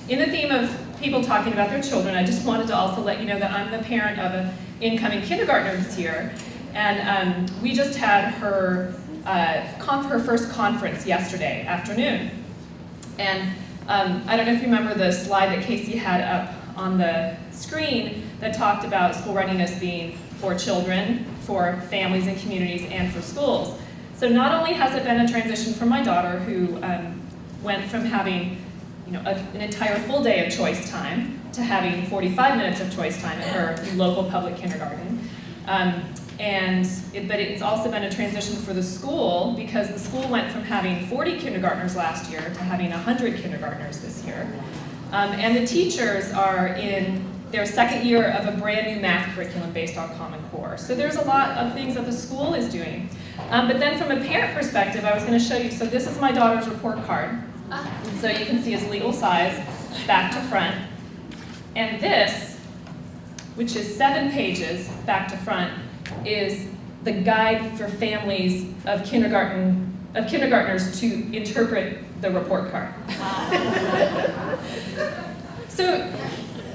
in the theme of people talking about their children, I just wanted to also let you know that I'm the parent of an incoming kindergartner this year. And we just had her first conference yesterday afternoon. And I don't know if you remember the slide that Casey had up on the screen that talked about school readiness being for children, for families and communities, and for schools. So not only has it been a transition for my daughter, who went from having an entire full day of choice time to having 45 minutes of choice time at her local public kindergarten, but it's also been a transition for the school, because the school went from having 40 kindergartners last year to having 100 kindergartners this year. And the teachers are in their second year of a brand new math curriculum based on Common Core. So there's a lot of things that the school is doing. But then from a parent perspective, I was going to show you, so this is my daughter's report card. So you can see it's legal size, back to front. And this, which is 7 pages back to front, is the guide for families of kindergartners to interpret the report card. So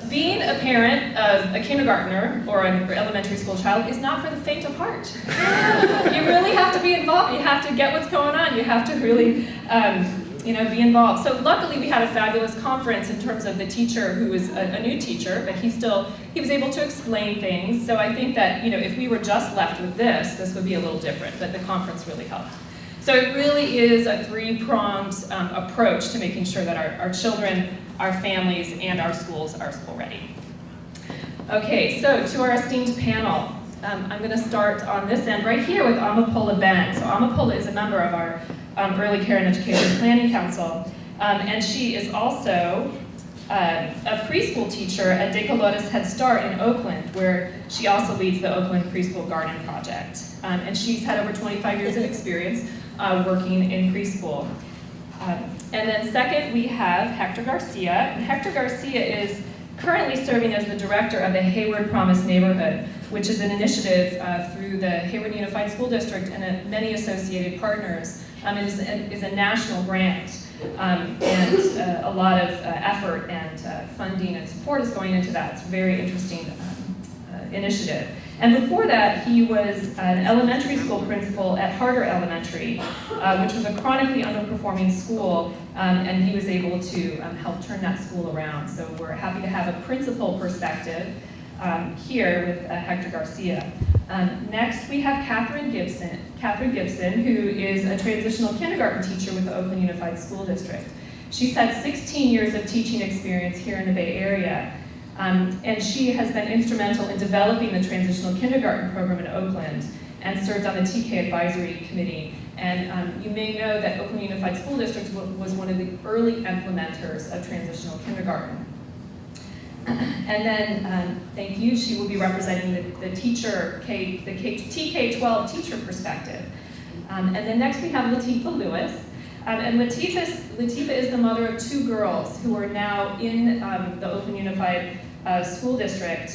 being a parent of a kindergartner or an elementary school child is not for the faint of heart. You really have to be involved. You have to get what's going on. You have to really be involved. So luckily we had a fabulous conference in terms of the teacher who was a new teacher, but he was able to explain things. So I think that if we were just left with this would be a little different, but the conference really helped. So it really is a 3-pronged approach to making sure that our children, our families, and our schools are school ready. Okay, so to our esteemed panel, I'm going to start on this end right here with Amapola Ben. So Amapola is a member of our Early Care and Education Planning Council, and she is also a preschool teacher at De Colotes Head Start in Oakland, where she also leads the Oakland Preschool Garden Project. And she's had over 25 years of experience working in preschool. And then second, we have Hector Garcia. And Hector Garcia is currently serving as the director of the Hayward Promise Neighborhood, which is an initiative through the Hayward Unified School District and many associated partners. It is a national grant, and a lot of effort and funding and support is going into that. It's a very interesting initiative. And before that, he was an elementary school principal at Harder Elementary, which was a chronically underperforming school, and he was able to help turn that school around. So we're happy to have a principal perspective here with Hector Garcia. Next, we have Catherine Gibson, who is a transitional kindergarten teacher with the Oakland Unified School District. She's had 16 years of teaching experience here in the Bay Area. And she has been instrumental in developing the Transitional Kindergarten program in Oakland and served on the TK Advisory Committee. And you may know that Oakland Unified School District was one of the early implementers of Transitional Kindergarten. And then, thank you, she will be representing the TK-12 teacher perspective. And then next we have Latifah Lewis. And Latifah is the mother of 2 girls who are now in the Oakland Unified School District.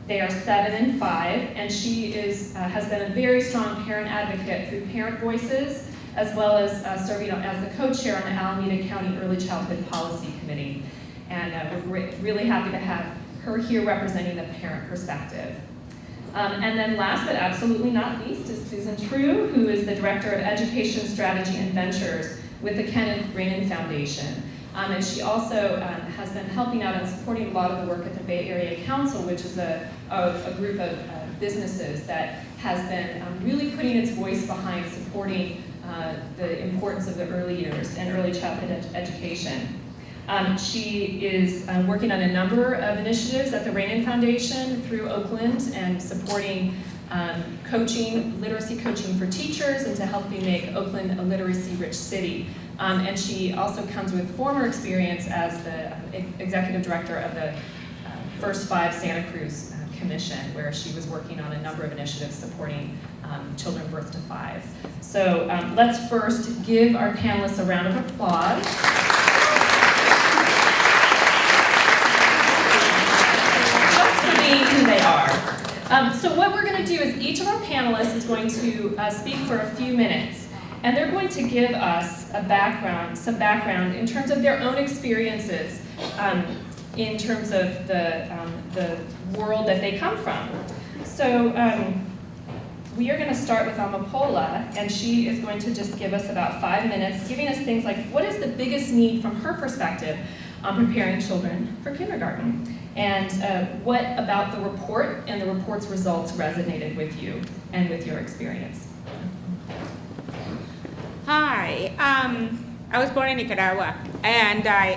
They are 7 and 5, and she has been a very strong parent advocate through Parent Voices, as well as serving as the co-chair on the Alameda County Early Childhood Policy Committee. And we're really happy to have her here representing the parent perspective. And then last but absolutely not least is Susan True, who is the Director of Education Strategy and Ventures with the Kenneth Readiness Foundation. And she also has been helping out and supporting a lot of the work at the Bay Area Council, which is a group of businesses that has been really putting its voice behind supporting the importance of the early years and early childhood education. She is working on a number of initiatives at the Readiness Foundation through Oakland and supporting literacy coaching for teachers and to helping make Oakland a literacy-rich city. And she also comes with former experience as the executive director of the First 5 Santa Cruz Commission, where she was working on a number of initiatives supporting children birth to 5. So let's first give our panelists a round of applause. Who they are. So what we're going to do is each of our panelists is going to speak for a few minutes. And they're going to give us some background in terms of their own experiences, in terms of the world that they come from. So we are going to start with Amapola, and she is going to just give us about 5 minutes, giving us things like what is the biggest need from her perspective on preparing children for kindergarten, and what about the report and the report's results resonated with you and with your experience. Hi, I was born in Nicaragua, and I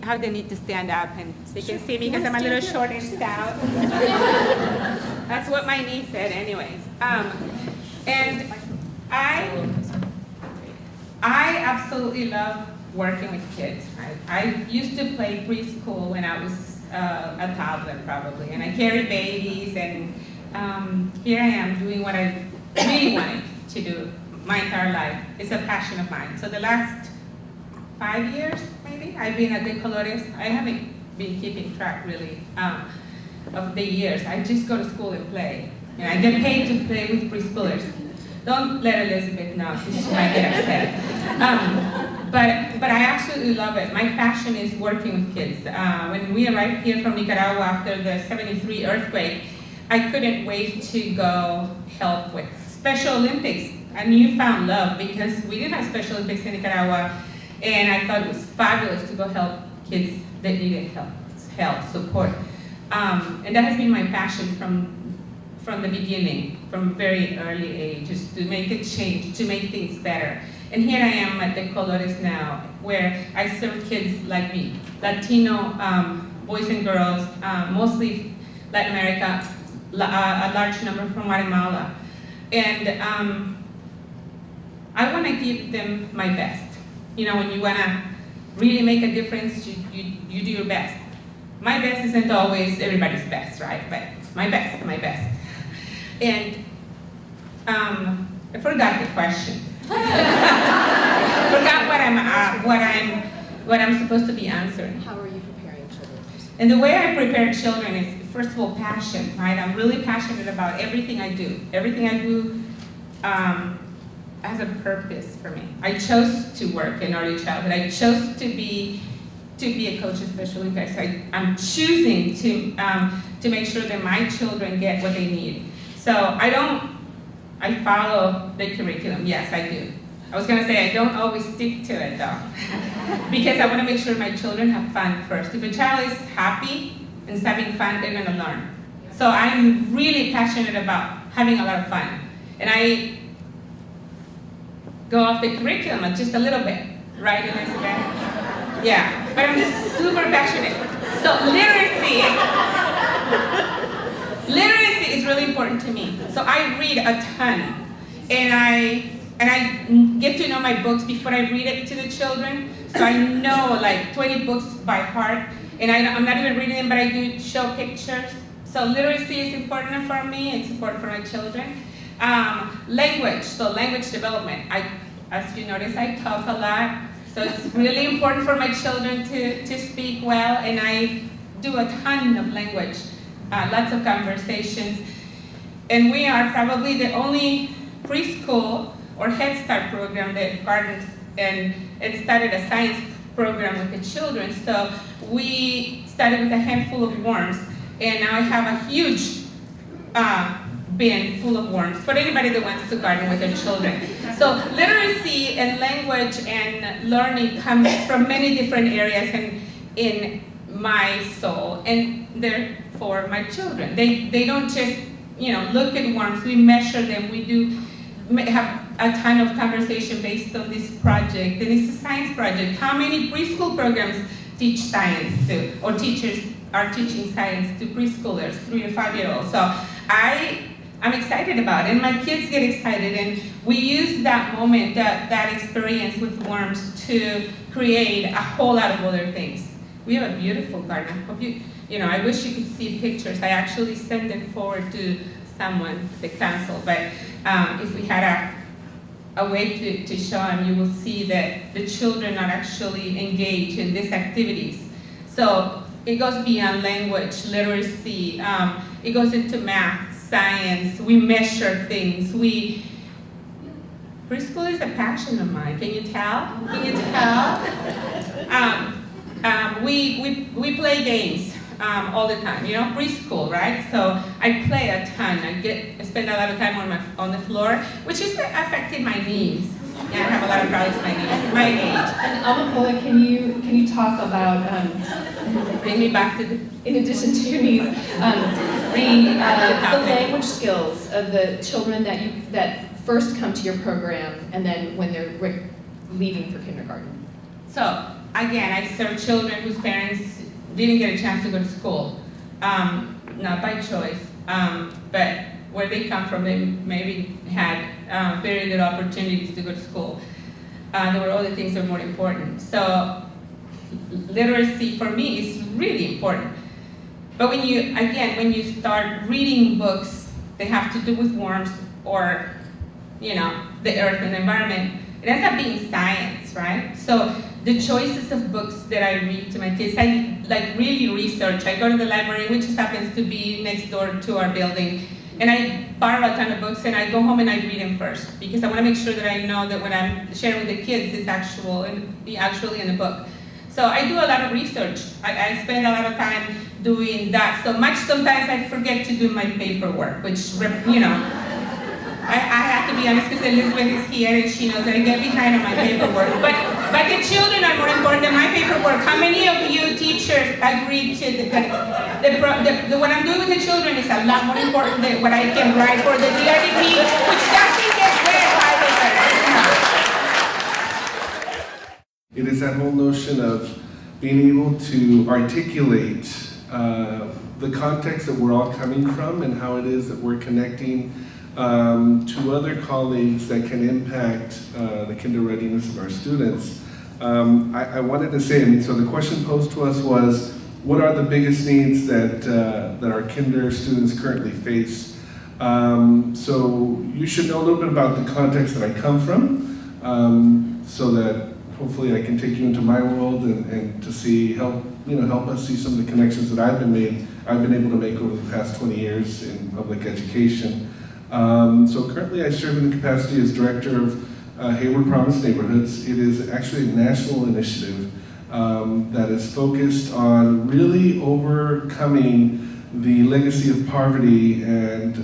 have the need to stand up, and so you can see me because I'm a little short and stout. That's what my niece said anyways. And I absolutely love working with kids. I used to play preschool when I was a toddler probably, and I carried babies, and here I am doing what I really wanted to do my entire life. It's a passion of mine. So the last 5 years, maybe, I've been at the Colores. I haven't been keeping track really of the years. I just go to school and play. And I get paid to play with preschoolers. Don't let Elizabeth know, she might get upset. But I absolutely love it. My passion is working with kids. When we arrived here from Nicaragua after the '73 earthquake, I couldn't wait to go help with Special Olympics. A newfound love, because we didn't have Special Olympics in Nicaragua, and I thought it was fabulous to go help kids that needed help, support. And that has been my passion from the beginning, from a very early age, just to make a change, to make things better. And here I am at the Colores now, where I serve kids like me, Latino boys and girls, mostly Latin America, a large number from Guatemala. And I want to give them my best. You know, when you want to really make a difference, you do your best. My best isn't always everybody's best, right? But my best. And I forgot the question. I forgot what I'm supposed to be answering. How are you preparing children? And the way I prepare children is, first of all, passion, right? I'm really passionate about everything I do. Everything I do has a purpose for me. I chose to work in early childhood. I chose to be a coach of special Olympics. I'm choosing to make sure that my children get what they need. So I follow the curriculum. Yes, I do. I was gonna say I don't always stick to it though, because I want to make sure my children have fun first. If a child is happy and is having fun, they're gonna learn. So I'm really passionate about having a lot of fun, and I go off the curriculum just a little bit, right, Elizabeth? Yeah, but I'm just super passionate. So literacy is really important to me. So I read a ton, and I get to know my books before I read it to the children. So I know like 20 books by heart, and I'm not even reading them, but I do show pictures. So literacy is important for me. It's important for my children. Language, so language development. As you notice, I talk a lot. So it's really important for my children to speak well, and I do a ton of language, lots of conversations. And we are probably the only preschool or Head Start program that gardens and it started a science program with the children. So we started with a handful of worms, and now I have a huge bin full of worms for anybody that wants to garden with their children. So literacy and language and learning comes from many different areas and in my soul, and therefore my children. They don't just look at worms. We measure them. We do have a ton of conversation based on this project, and it's a science project. How many preschool programs teach science to, or teachers are teaching science to preschoolers, 3 to 5 year olds? So I'm excited about it, and my kids get excited, and we use that moment, that experience with worms to create a whole lot of other things. We have a beautiful garden. I hope I wish you could see pictures. I actually sent them forward to someone, the council, but if we had a way to show them, you will see that the children are actually engaged in these activities. So it goes beyond language, literacy, it goes into math, science, we measure things, Preschool is a passion of mine. Can you tell? Can you tell? We play games all the time. You know, preschool, right? So I play a ton. I spend a lot of time on the floor, which is affecting my knees. Yeah, I have a lot of problems with my knees. My age. And Amapola, can you talk about Bring me back to the. in addition to your needs, the language skills of the children that first come to your program, and then when they're leaving for kindergarten? So again, I serve children whose parents didn't get a chance to go to school, not by choice, but where they come from, they maybe had very little opportunities to go to school. There were other things that were more important. So literacy for me is really important. But when you start reading books that have to do with worms or, you know, the earth and the environment, it ends up being science, right? So the choices of books that I read to my kids, I like really research. I go to the library, which just happens to be next door to our building, and I borrow a ton of books, and I go home and I read them first, because I want to make sure that I know that what I'm sharing with the kids is actually in the book. So I do a lot of research. I spend a lot of time doing that. So much sometimes I forget to do my paperwork, which, you know, I have to be honest, because Elizabeth is here and she knows that I get behind on my paperwork. But the children are more important than my paperwork. How many of you teachers agree to what I'm doing with the children is a lot more important than what I can write for the DRDP, which doesn't get read by the parents. It is that whole notion of being able to articulate the context that we're all coming from and how it is that we're connecting to other colleagues that can impact the kinder readiness of our students. I wanted to say, so the question posed to us was, what are the biggest needs that our kinder students currently face? So you should know a little bit about the context that I come from, so that hopefully I can take you into my world and to help us see some of the connections that I've been able to make over the past 20 years in public education. So currently I serve in the capacity as director of Hayward Promise Neighborhoods. It is actually a national initiative that is focused on really overcoming the legacy of poverty and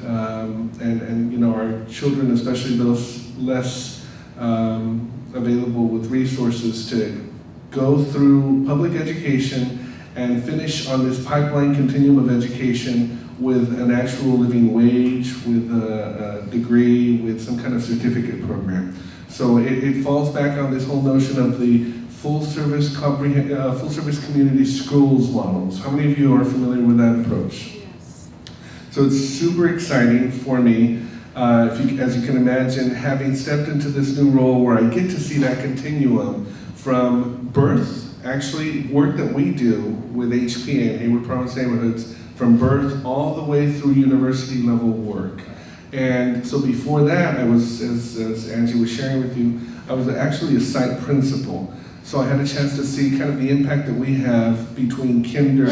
our children, especially those less available with resources, to go through public education and finish on this pipeline continuum of education with an actual living wage, with a degree, with some kind of certificate program. So it falls back on this whole notion of the full service community schools models. How many of you are familiar with that approach? Yes. So it's super exciting for me. As you can imagine, having stepped into this new role where I get to see that continuum from birth, actually work that we do with HPN, Hayward Promise Neighborhoods, from birth all the way through university level work. And so before that, I was, as Angie was sharing with you, I was actually a site principal. So I had a chance to see kind of the impact that we have between kinder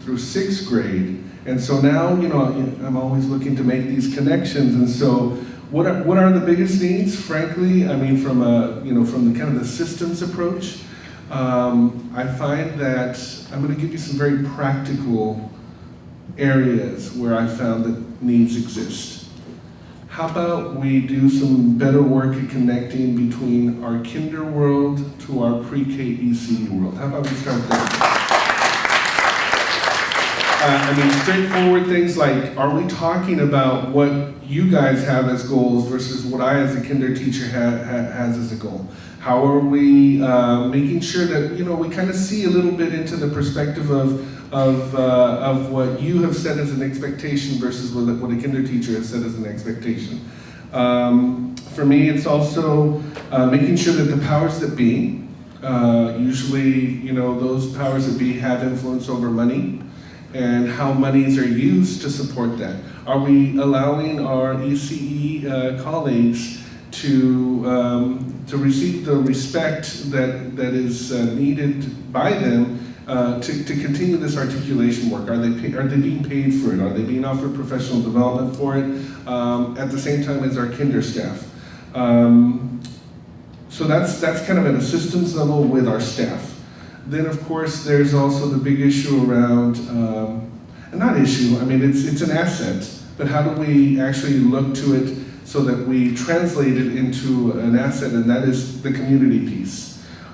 through 6th grade. And so now, I'm always looking to make these connections. And so, what are the biggest needs? Frankly, from the kind of the systems approach, I find that I'm going to give you some very practical areas where I found that needs exist. How about we do some better work at connecting between our kinder world to our pre-K ECE world? How about we start there? Straightforward things like, are we talking about what you guys have as goals versus what I as a kinder teacher has as a goal? How are we making sure that, we kind of see a little bit into the perspective of what you have set as an expectation versus what a kinder teacher has set as an expectation? For me, it's also making sure that the powers that be, usually, those powers that be have influence over money, and how monies are used to support that. Are we allowing our ECE colleagues to receive the respect that is needed by them to continue this articulation work? Are they being paid for it? Are they being offered professional development for it? At the same time as our kinder staff. So that's kind of at a systems level with our staff. Then of course there's also the big issue around, and not issue, I mean it's an asset, but how do we actually look to it so that we translate it into an asset, and that is the community piece.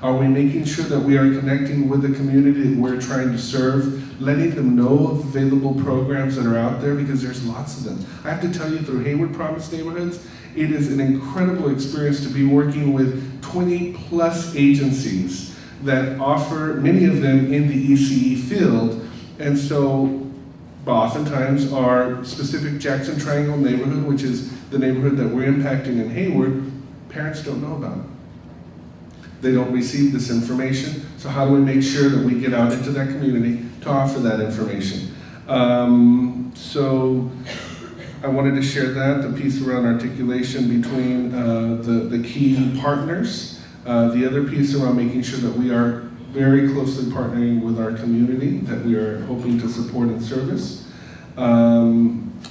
Are we making sure that we are connecting with the community that we're trying to serve, letting them know of available programs that are out there, because there's lots of them. I have to tell you, through Hayward Promise Neighborhoods, it is an incredible experience to be working with 20 plus agencies that offer, many of them in the ECE field, and so oftentimes our specific Jackson Triangle neighborhood, which is the neighborhood that we're impacting in Hayward, parents don't know about it. They don't receive this information, so how do we make sure that we get out into that community to offer that information? So I wanted to share that, the piece around articulation between the key partners, the other piece around making sure that we are very closely partnering with our community that we are hoping to support and service.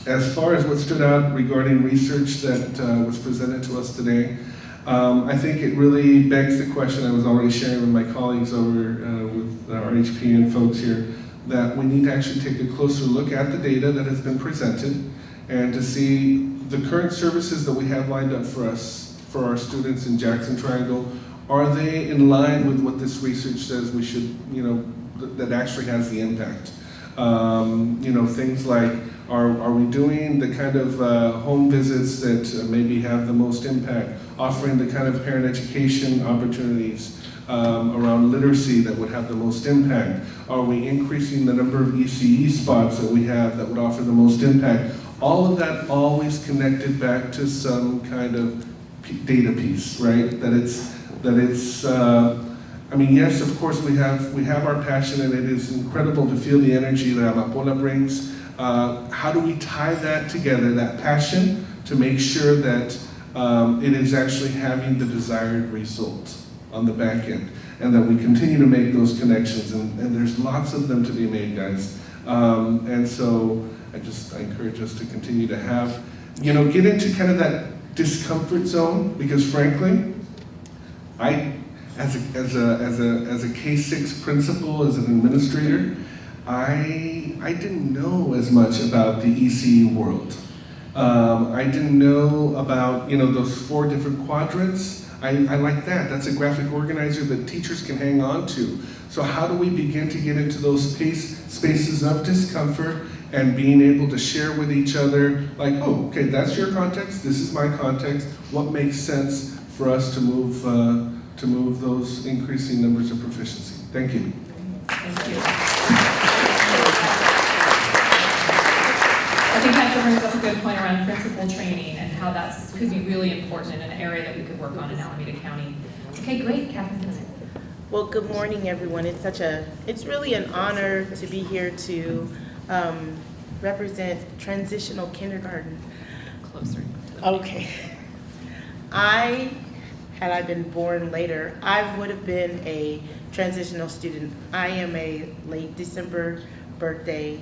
As far as what stood out regarding research that was presented to us today, I think it really begs the question I was already sharing with my colleagues over with our HPN folks here, that we need to actually take a closer look at the data that has been presented and to see the current services that we have lined up for us, for our students in Jackson Triangle. Are they in line with what this research says we should, that actually has the impact? Things like, are we doing the kind of home visits that maybe have the most impact? Offering the kind of parent education opportunities around literacy that would have the most impact? Are we increasing the number of ECE spots that we have that would offer the most impact? All of that always connected back to some kind of data piece, right? Yes, of course we have our passion, and it is incredible to feel the energy that Amapola brings. How do we tie that together, that passion, to make sure that it is actually having the desired result on the back end, and that we continue to make those connections, and there's lots of them to be made, guys. And so I encourage us to continue to have, get into kind of that discomfort zone, because frankly, as a K-6 principal, as an administrator, I didn't know as much about the ECE world. I didn't know about those 4 different quadrants. I like that. That's a graphic organizer that teachers can hang on to. So how do we begin to get into those spaces of discomfort and being able to share with each other, like, oh, okay, that's your context, this is my context, what makes sense for us to move those increasing numbers of proficiency. Thank you. Thank you. I think Hector brings up a good point around principal training and how that could be really important in an area that we could work on in Alameda County. Okay, great, Captain. Well, good morning, everyone. It's really an honor to be here to represent Transitional Kindergarten. Closer to the Okay. Had I been born later, I would have been a transitional student. I am a late December birthday.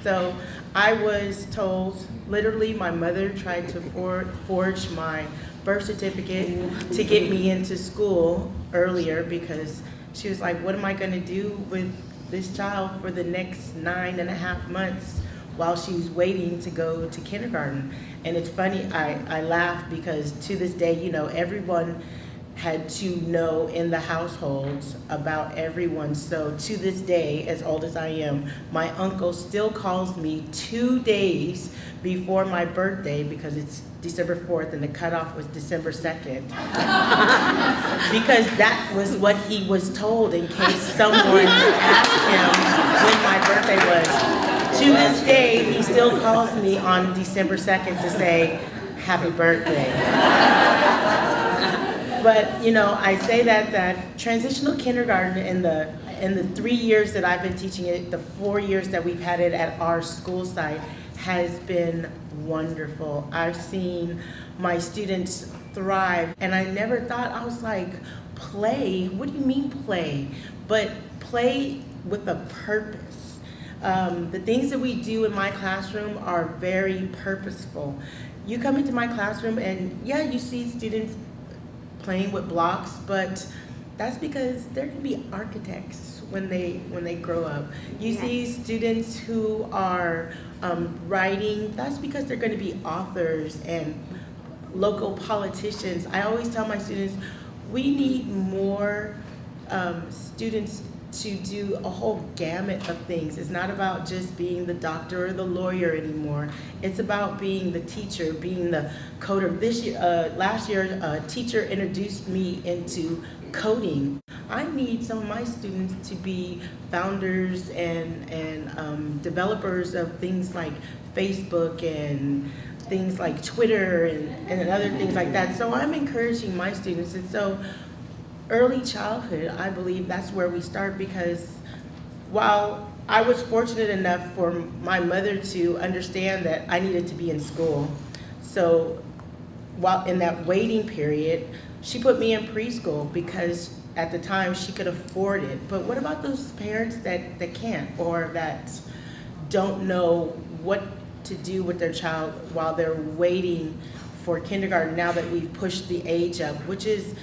So I was told, literally my mother tried to forge my birth certificate to get me into school earlier, because she was like, what am I gonna do with this child for the next 9.5 months while she's waiting to go to kindergarten? And it's funny, I laugh because to this day, everyone had to know in the households about everyone. So to this day, as old as I am, my uncle still calls me 2 days before my birthday, because it's December 4th and the cutoff was December 2nd. Because that was what he was told in case someone asked him when my birthday was. To this day, he still calls me on December 2nd to say, happy birthday. But, I say that transitional kindergarten in the 3 years that I've been teaching it, the 4 years that we've had it at our school site, has been wonderful. I've seen my students thrive, and I never thought, I was like, play? What do you mean play? But play with a purpose. The things that we do in my classroom are very purposeful. you come into my classroom and yeah, you see students playing with blocks, but that's because they're gonna be architects when they grow up. You see students who are writing, that's because they're gonna be authors and local politicians. I always tell my students, we need more students to do a whole gamut of things. It's not about just being the doctor or the lawyer anymore. It's about being the teacher, being the coder. Last year, a teacher introduced me into coding. I need some of my students to be founders and developers of things like Facebook and things like Twitter and other things like that. So I'm encouraging my students. And so early childhood, I believe that's where we start, because while I was fortunate enough for my mother to understand that I needed to be in school, so while in that waiting period, she put me in preschool because at the time she could afford it. But what about those parents that can't, or that don't know what to do with their child while they're waiting for kindergarten, now that we've pushed the age up, which is,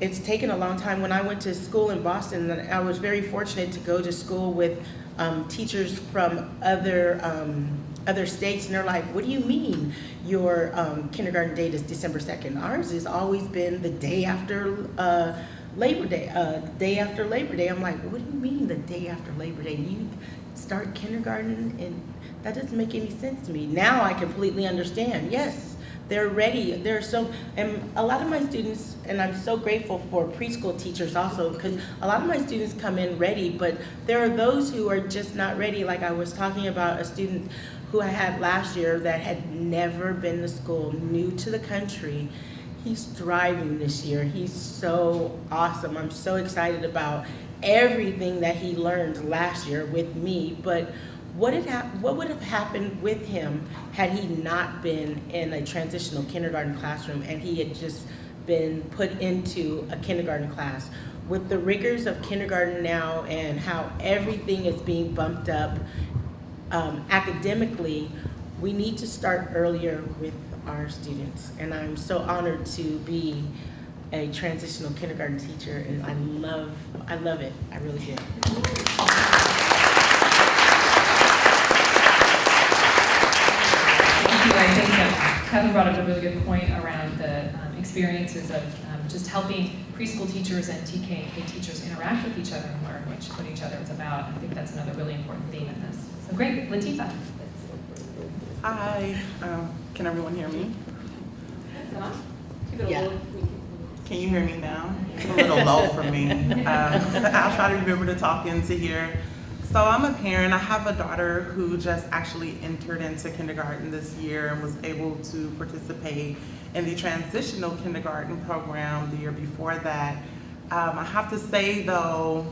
it's taken a long time. When I went to school in Boston, I was very fortunate to go to school with teachers from other states, and they're like, what do you mean your kindergarten date is December 2nd? Ours has always been the day after Labor Day, day after Labor Day. I'm like, what do you mean the day after Labor Day? You start kindergarten, and that doesn't make any sense to me. Now I completely understand. Yes, they're ready. And a lot of my students, and I'm so grateful for preschool teachers also, because a lot of my students come in ready, but there are those who are just not ready. Like I was talking about a student who I had last year that had never been to school, new to the country. He's thriving this year. He's so awesome. I'm so excited about everything that he learned last year with me, but what would have happened with him had he not been in a transitional kindergarten classroom and he had just been put into a kindergarten class? With the rigors of kindergarten now and how everything is being bumped up academically, we need to start earlier with our students. And I'm so honored to be a transitional kindergarten teacher, and I love it. I really do. I think that Kevin brought up a really good point around the experiences of just helping preschool teachers and TK and K teachers interact with each other and learn what each other is about. I think that's another really important theme in this. So great, Latifa. Hi, can everyone hear me? Yeah. Can you hear me now? It's a little low for me. I'll try to remember to talk into here. So I'm a parent. I have a daughter who just actually entered into kindergarten this year and was able to participate in the transitional kindergarten program the year before that. I have to say though,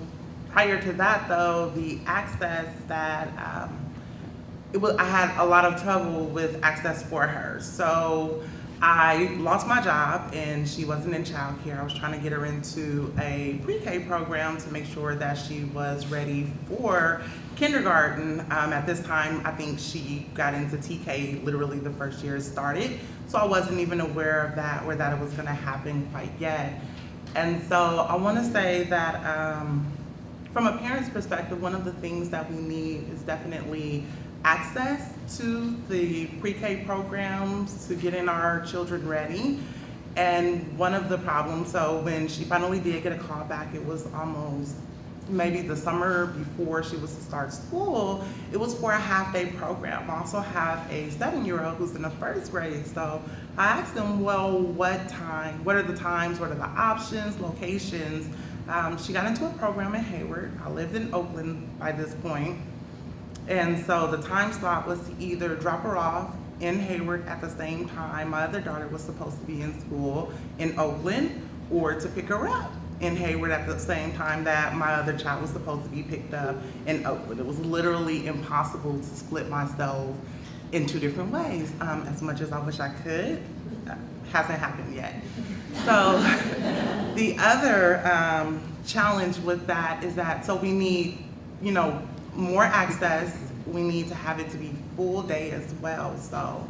prior to that though, the access that, I had a lot of trouble with access for her. So I lost my job and she wasn't in childcare. I was trying to get her into a pre-K program to make sure that she was ready for kindergarten. At this time, I think she got into TK literally the first year it started. So I wasn't even aware of that or that it was gonna happen quite yet. And so I wanna say that from a parent's perspective, one of the things that we need is definitely access to the pre-K programs to getting our children ready. And one of the problems, so when she finally did get a call back, it was almost maybe the summer before she was to start school, it was for a half-day program. I also have a 7-year-old who's in the first grade. So I asked them, well, what are the times, what are the options, locations? She got into a program in Hayward. I lived in Oakland by this point. And so the time slot was to either drop her off in Hayward at the same time my other daughter was supposed to be in school in Oakland, or to pick her up in Hayward at the same time that my other child was supposed to be picked up in Oakland. It was literally impossible to split myself in two different ways. As much as I wish I could, hasn't happened yet. So the other challenge with that is that, so we need, more access. We need to have it to be full day as well. So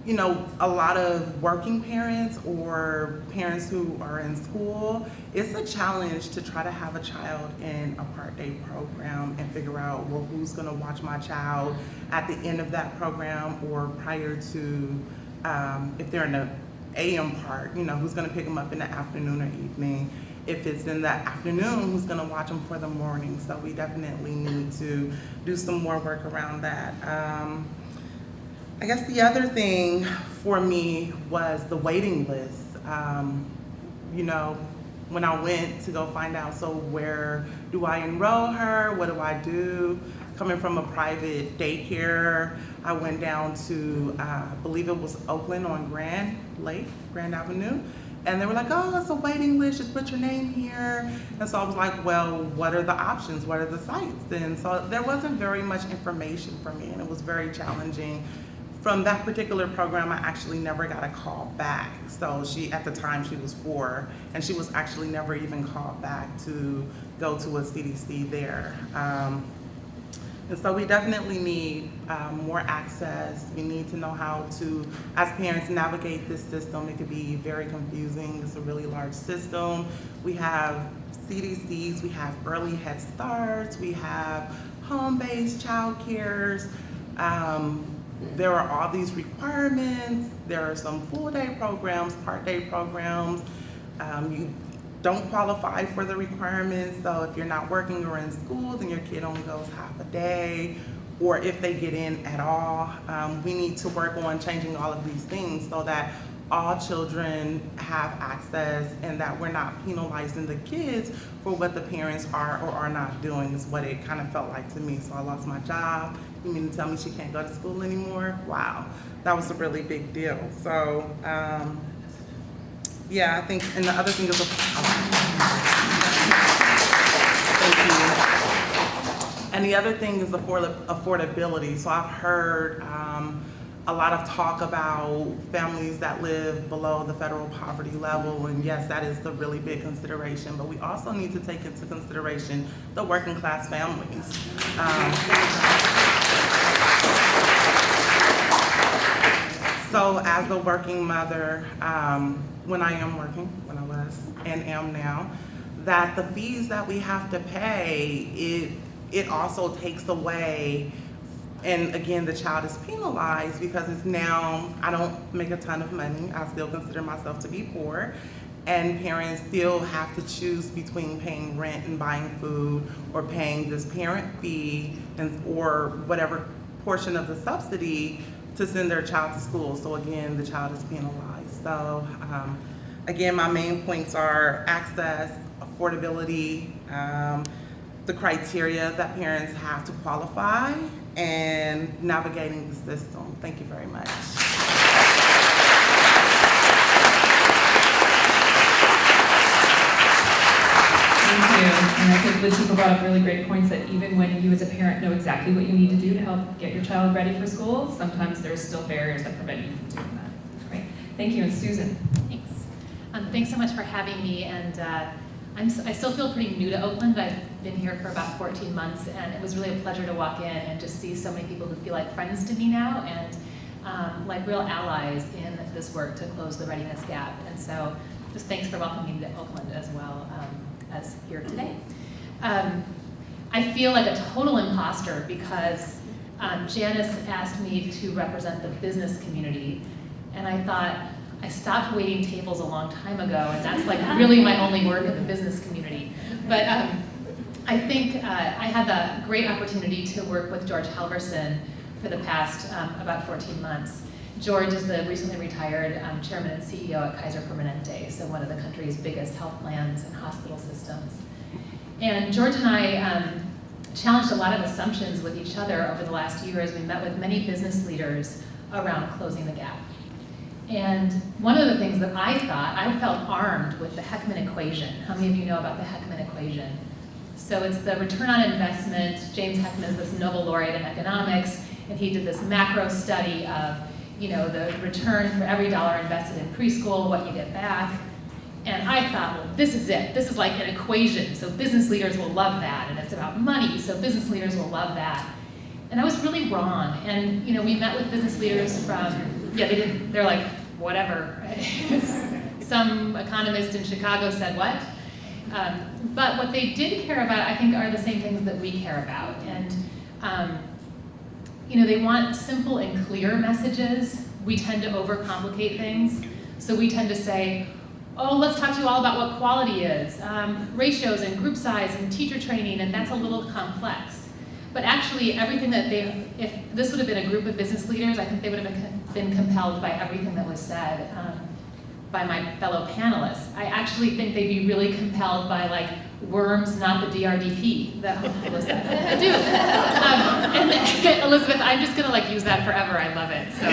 you know, a lot of working parents or parents who are in school, it's a challenge to try to have a child in a part-day program and figure out, well, who's gonna watch my child at the end of that program or prior to, if they're in the AM part, you know, who's gonna pick them up in the afternoon or evening. If it's in the afternoon, who's gonna watch them for the morning? So we definitely need to do some more work around that. I guess the other thing for me was the waiting list. You know, when I went to go find out, so where do I enroll her? What do I do? Coming from a private daycare, I went down to, I believe it was Oakland on Grand Avenue. And they were like, oh, it's a waiting list, just put your name here. And so I was like, well, what are the options? What are the sites? And so there wasn't very much information for me, and it was very challenging. From that particular program, I actually never got a call back. So at the time she was 4, and she was actually never even called back to go to a CDC there. And so we definitely need more access. We need to know how to, as parents, navigate this system. It could be very confusing. It's a really large system. We have CDCs, we have early Head Starts, we have home-based child cares. There are all these requirements. There are some full-day programs, part-day programs. You don't qualify for the requirements, so if you're not working or in school, then your kid only goes half a day, or if they get in at all. We need to work on changing all of these things so that all children have access and that we're not penalizing the kids for what the parents are or are not doing, is what it kind of felt like to me. So I lost my job. You mean to tell me she can't go to school anymore? Wow, that was a really big deal. So, yeah, I think, and the other thing is, thank you. And the other thing is affordability. So I've heard a lot of talk about families that live below the federal poverty level, and yes, that is the really big consideration, but we also need to take into consideration the working class families. So as a working mother, when I am working, when I was and am now, that the fees that we have to pay, it also takes away, and again, the child is penalized because it's now, I don't make a ton of money, I still consider myself to be poor, and parents still have to choose between paying rent and buying food, or paying this parent fee, or whatever portion of the subsidy to send their child to school. So again, the child is penalized. So again, my main points are access, affordability, the criteria that parents have to qualify, and navigating the system. Thank you very much. Thank you. And I think Latifa brought up really great points that even when you as a parent know exactly what you need to do to help get your child ready for school, sometimes there's still barriers that prevent you from doing that. Great. Thank you. And Susan. Thanks. Thanks so much for having me. And I still feel pretty new to Oakland. I've been here for about 14 months, and it was really a pleasure to walk in and just see so many people who feel like friends to me now, and like real allies in this work to close the readiness gap. And so just thanks for welcoming me to Oakland as well as here today. I feel like a total imposter because Janice asked me to represent the business community, and I thought, I stopped waiting tables a long time ago, and that's like really my only work in the business community. But I think I had the great opportunity to work with George Halverson for the past about 14 months. George is the recently retired chairman and CEO at Kaiser Permanente, so one of the country's biggest health plans and hospital systems. And George and I challenged a lot of assumptions with each other over the last year as we met with many business leaders around closing the gap. And one of the things that I felt armed with the Heckman equation. How many of you know about the Heckman equation? So it's the return on investment. James Heckman is this Nobel laureate in economics, and he did this macro study of, you know, the return for every dollar invested in preschool, what you get back. And I thought, well, this is it. This is like an equation, so business leaders will love that. And it's about money, so business leaders will love that. And I was really wrong. And, you know, we met with business leaders from Yeah, they didn't, they're like, whatever. Some economist in Chicago said what? But what they did care about, I think, are the same things that we care about. And they want simple and clear messages. We tend to overcomplicate things. So we tend to say, oh, let's talk to you all about what quality is, ratios and group size and teacher training, and that's a little complex. But actually, everything that if this would have been a group of business leaders, I think they would have been compelled by everything that was said by my fellow panelists. I actually think they'd be really compelled by like worms, not the DRDP. Elizabeth, I do. And Elizabeth, I'm just gonna like use that forever. I love it. So.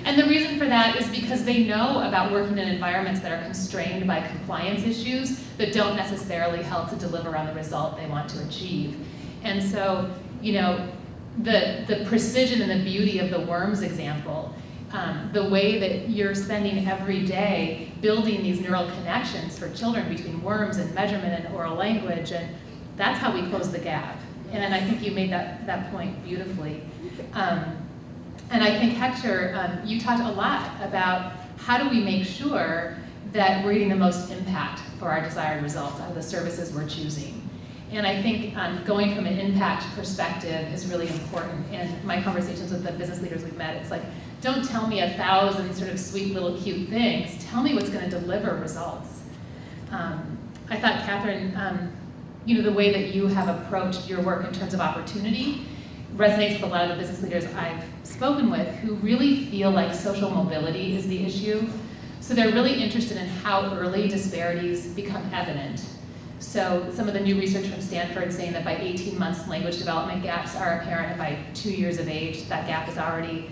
And the reason for that is because they know about working in environments that are constrained by compliance issues that don't necessarily help to deliver on the result they want to achieve. And so, the precision and the beauty of the worms example, the way that you're spending every day building these neural connections for children between worms and measurement and oral language, and that's how we close the gap. And I think you made that point beautifully. And I think, Hector, you talked a lot about how do we make sure that we're getting the most impact for our desired results out of the services we're choosing. And I think going from an impact perspective is really important. And my conversations with the business leaders we've met, it's like, don't tell me 1,000 sort of sweet little cute things. Tell me what's going to deliver results. I thought, Catherine, the way that you have approached your work in terms of opportunity resonates with a lot of the business leaders I've spoken with who really feel like social mobility is the issue. So they're really interested in how early disparities become evident. So some of the new research from Stanford saying that by 18 months, language development gaps are apparent, and by 2 years of age, that gap is already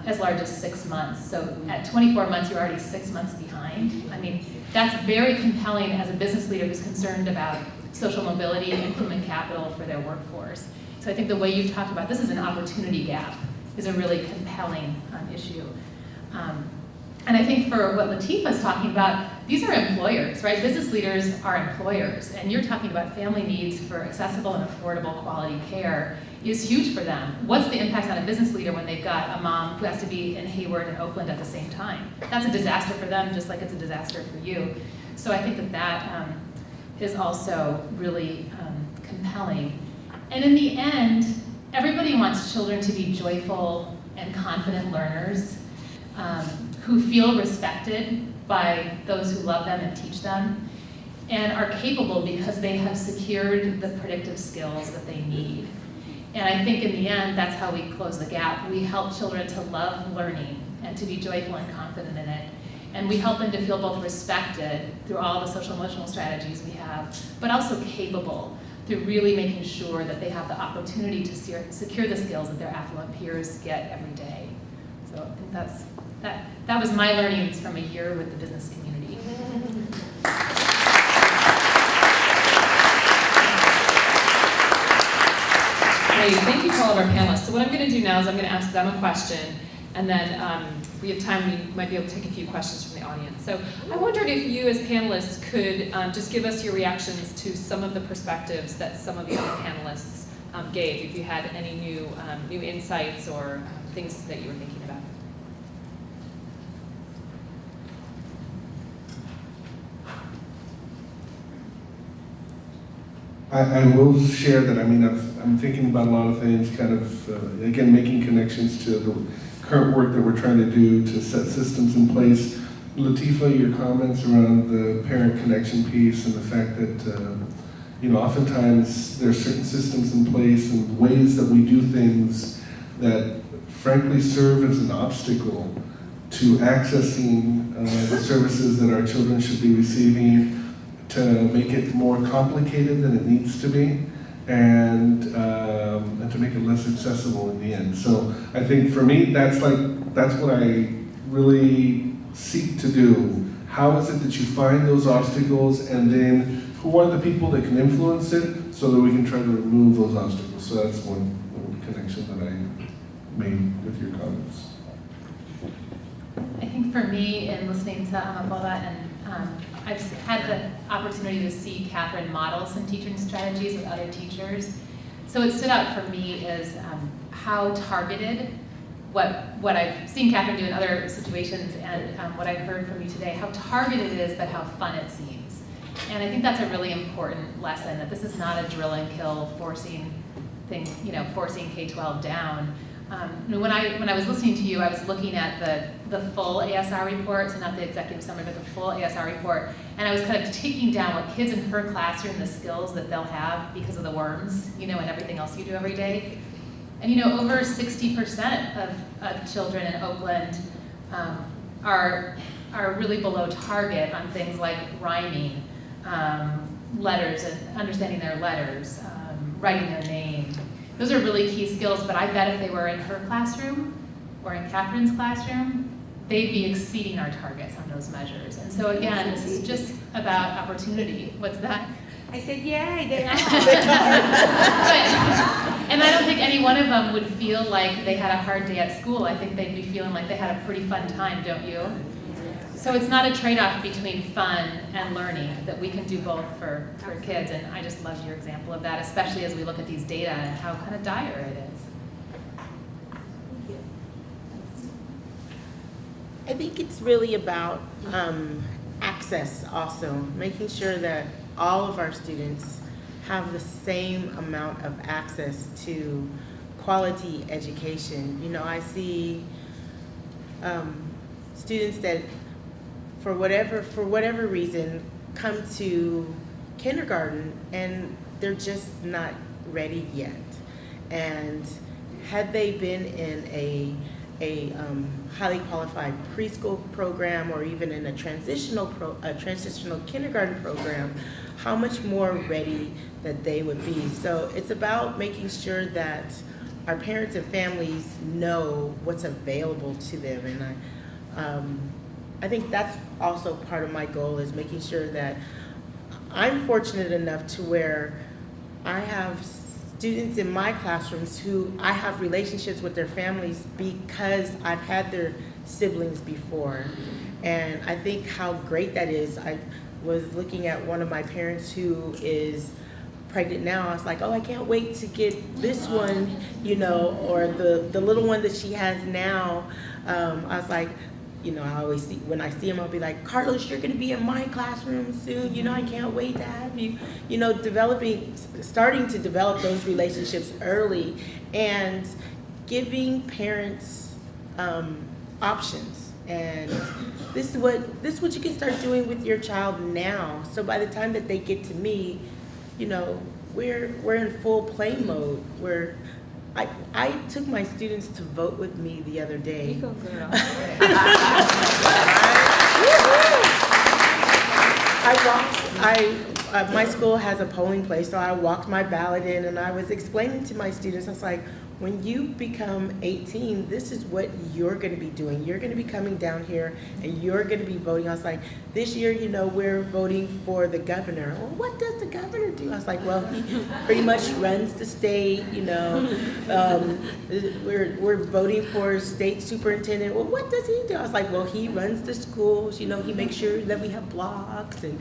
as large as 6 months. So at 24 months, you're already 6 months behind. I mean, that's very compelling as a business leader who's concerned about social mobility and human capital for their workforce. So I think the way you've talked about this is an opportunity gap is a really compelling issue. And I think for what Latifah's talking about, these are employers, right? Business leaders are employers, and you're talking about family needs for accessible and affordable quality care is huge for them. What's the impact on a business leader when they've got a mom who has to be in Hayward and Oakland at the same time? That's a disaster for them, just like it's a disaster for you. So I think that is also really compelling. And in the end, everybody wants children to be joyful and confident learners who feel respected by those who love them and teach them, and are capable because they have secured the predictive skills that they need. And I think in the end, that's how we close the gap. We help children to love learning and to be joyful and confident in it. And we help them to feel both respected through all the social emotional strategies we have, but also capable through really making sure that they have the opportunity to secure the skills that their affluent peers get every day. So I think that was my learnings from a year with the business community. Great, thank you to all of our panelists. So what I'm going to do now is I'm going to ask them a question, and then if we have time, we might be able to take a few questions from the audience. So I wondered if you as panelists could just give us your reactions to some of the perspectives that some of the other panelists gave, if you had any new insights or things that you were thinking about. I will share that, I'm thinking about a lot of things, kind of, again, making connections to the current work that we're trying to do to set systems in place. Latifah, your comments around the parent connection piece and the fact that, oftentimes there are certain systems in place and ways that we do things that frankly serve as an obstacle to accessing the services that our children should be receiving, to make it more complicated than it needs to be, and to make it less accessible in the end. So I think for me, that's what I really seek to do. How is it that you find those obstacles, and then who are the people that can influence it so that we can try to remove those obstacles? So that's one connection that I made with your comments. I think for me, in listening to Amapola, and I've had the opportunity to see Catherine model some teaching strategies with other teachers. So what stood out for me is how targeted what I've seen Catherine do in other situations and what I heard from you today, how targeted it is, but how fun it seems. And I think that's a really important lesson, that this is not a drill and kill, forcing things, forcing K-12 down. When I was listening to you, I was looking at the full ASR report, so not the executive summary, but the full ASR report, and I was kind of taking down what kids in her classroom, the skills that they'll have because of the worms, and everything else you do every day. And over 60% of children in Oakland are really below target on things like rhyming, letters and understanding their letters, writing their name. Those are really key skills, but I bet if they were in her classroom or in Catherine's classroom, they'd be exceeding our targets on those measures. And so again, this is just about opportunity. What's that? I said, yay, they are. And I don't think any one of them would feel like they had a hard day at school. I think they'd be feeling like they had a pretty fun time, don't you? So it's not a trade-off between fun and learning, that we can do both for kids. And I just loved your example of that, especially as we look at these data and how kind of dire it is. I think it's really about access also, making sure that all of our students have the same amount of access to quality education. I see students that for whatever reason come to kindergarten and they're just not ready yet. And had they been in a highly qualified preschool program or even in a transitional kindergarten program, how much more ready that they would be. So it's about making sure that our parents and families know what's available to them. And I think that's also part of my goal, is making sure that I'm fortunate enough to where I have students in my classrooms who I have relationships with their families because I've had their siblings before. And I think how great that is. I was looking at one of my parents who is pregnant now. I was like, oh, I can't wait to get this one, or the little one that she has now. I was like, I always see, when I see him, I'll be like, Carlos, you're going to be in my classroom soon. I can't wait to have you. Starting to develop those relationships early and giving parents options. And this is what you can start doing with your child now. So by the time that they get to me, we're in full play mode. I took my students to vote with me the other day. You go, girl. My school has a polling place, so I walked my ballot in and I was explaining to my students, I was like, when you become 18, this is what you're going to be doing. You're going to be coming down here and you're going to be voting. I was like, this year, we're voting for the governor. Well, what does the governor do? I was like, well, he pretty much runs the state, we're voting for state superintendent. Well, what does he do? I was like, well, he runs the schools, he makes sure that we have blocks and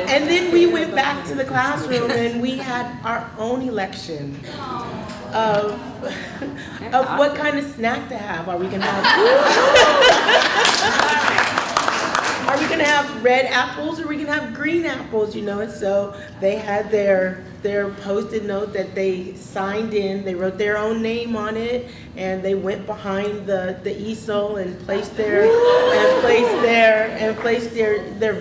And then we went back to the classroom and we had our own election of what kind of snack to have. Are we gonna have red apples or are we gonna have green apples? And so they had their Post-it note that they signed in. They wrote their own name on it, and they went behind the easel and placed their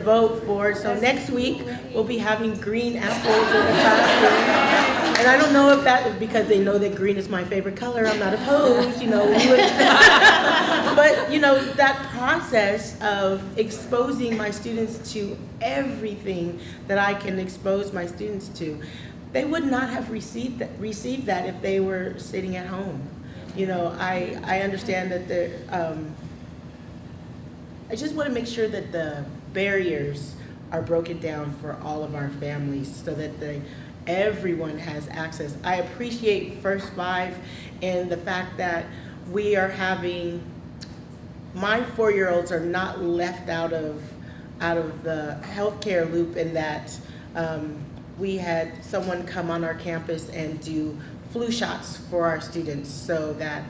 vote for it. So next week we'll be having green apples in the classroom. And I don't know if that is because they know that green is my favorite color. I'm not opposed, But that process of exposing my students to everything that I can expose my students to, they would not have received that if they were sitting at home. I understand that I just want to make sure that the barriers are broken down for all of our families so that everyone has access. I appreciate First 5 and the fact that we are having, my 4-year-olds are not left out of the healthcare loop, in that we had someone come on our campus and do flu shots for our students so that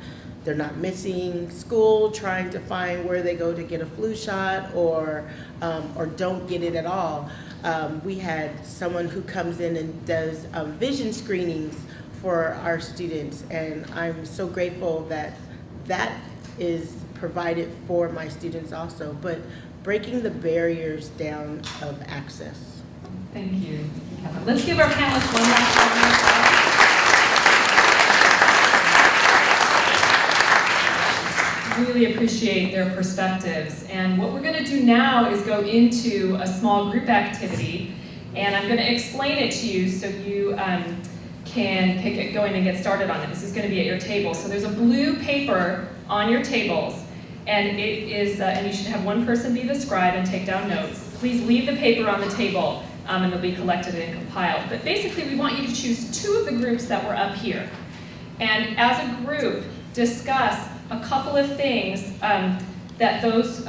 they're not missing school trying to find where they go to get a flu shot or don't get it at all. We had someone who comes in and does vision screenings for our students, and I'm so grateful that that is provided for my students also, but breaking the barriers down of access. Thank you, Catherine. Let's give our panelists one last round. Really appreciate their perspectives. And what we're going to do now is go into a small group activity, and I'm going to explain it to you so you can get going and get started on it. This is going to be at your table. So there's a blue paper on your tables, and it is, and you should have one person be the scribe and take down notes. Please leave the paper on the table, and they'll be collected and compiled. But basically, we want you to choose 2 of the groups that were up here, and as a group, discuss a couple of things that those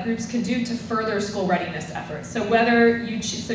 groups can do to further school readiness efforts. So whether you choose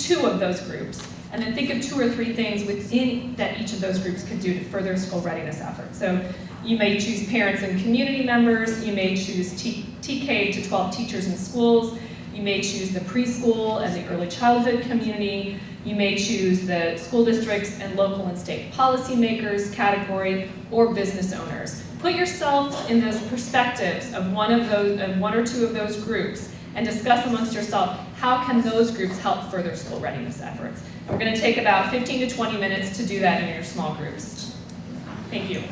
2 of those groups, and then think of 2 or 3 things within that each of those groups could do to further school readiness efforts. So you may choose parents and community members, you may choose TK to 12 teachers in schools, you may choose the preschool and the early childhood community, you may choose the school districts and local and state policymakers category, or business owners. Put yourselves in those perspectives of one or 2 of those groups, and discuss amongst yourself how can those groups help further school readiness efforts. And we're going to take about 15 to 20 minutes to do that in your small groups. Thank you.